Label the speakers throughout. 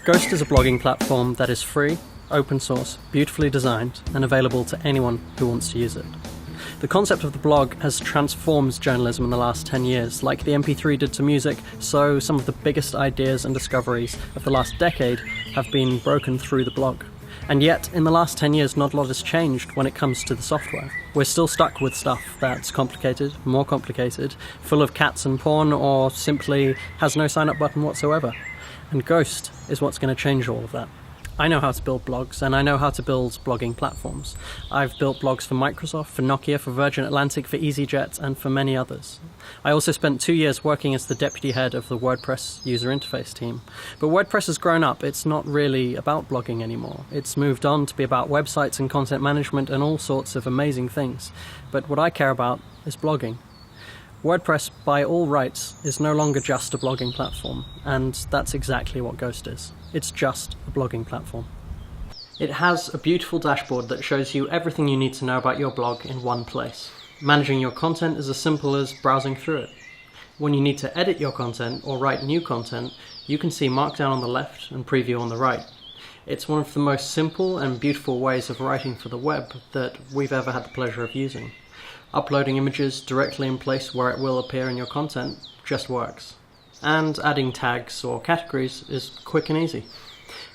Speaker 1: Ghost is a blogging platform that is free, open source, beautifully designed, and available to anyone who wants to use it. The concept of the blog has transformed journalism in the last 10 years. Like the MP3 did to music, so some of the biggest ideas and discoveries of the last decade have been broken through the blog. And yet, in the last 10 years, not a lot has changed when it comes to the software. We're still stuck with stuff that's complicated, more complicated, full of cats and porn, or simply has no sign-up button whatsoever. And Ghost is what's going to change all of that. I know how to build blogs, and I know how to build blogging platforms. I've built blogs for Microsoft, for Nokia, for Virgin Atlantic, for EasyJet, and for many others. I also spent 2 years working as the deputy head of the WordPress user interface team. But WordPress has grown up. It's not really about blogging anymore. It's moved on to be about websites and content management and all sorts of amazing things. But what I care about is blogging. WordPress, by all rights, is no longer just a blogging platform, and that's exactly what Ghost is. It's just a blogging platform. It has a beautiful dashboard that shows you everything you need to know about your blog in one place. Managing your content is as simple as browsing through it. When you need to edit your content or write new content, you can see Markdown on the left and Preview on the right. It's one of the most simple and beautiful ways of writing for the web that we've ever had the pleasure of using. Uploading images directly in place where it will appear in your content just works. And adding tags or categories is quick and easy.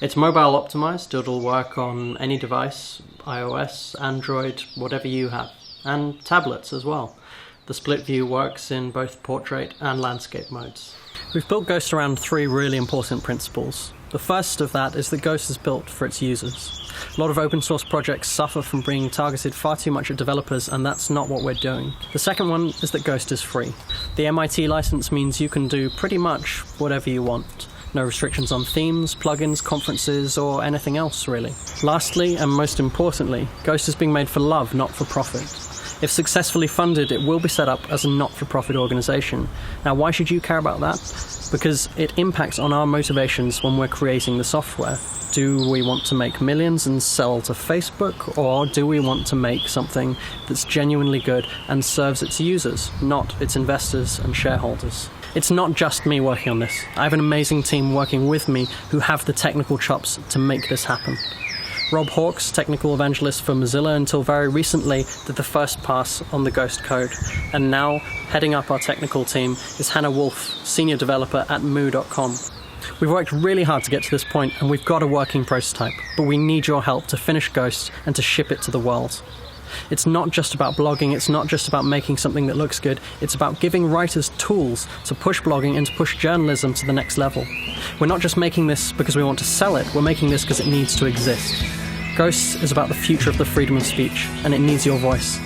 Speaker 1: It's mobile optimized, it'll work on any device, iOS, Android, whatever you have, and tablets as well. The split view works in both portrait and landscape modes. We've built Ghost around 3 really important principles. The first of that is that Ghost is built for its users. A lot of open source projects suffer from being targeted far too much at developers, and that's not what we're doing. The second one is that Ghost is free. The MIT license means you can do pretty much whatever you want. No restrictions on themes, plugins, conferences, or anything else, really. Lastly, and most importantly, Ghost is being made for love, not for profit. If successfully funded, it will be set up as a not-for-profit organisation. Now, why should you care about that? Because it impacts on our motivations when we're creating the software. Do we want to make millions and sell to Facebook, or do we want to make something that's genuinely good and serves its users, not its investors and shareholders? It's not just me working on this. I have an amazing team working with me who have the technical chops to make this happen. Rob Hawks, technical evangelist for Mozilla until very recently, did the first pass on the Ghost code. And now, heading up our technical team is Hannah Wolf, senior developer at Moo.com. We've worked really hard to get to this point, and we've got a working prototype, but we need your help to finish Ghost and to ship it to the world. It's not just about blogging, it's not just about making something that looks good, it's about giving writers tools to push blogging and to push journalism to the next level. We're not just making this because we want to sell it, we're making this because it needs to exist. Ghost is about the future of the freedom of speech, and it needs your voice.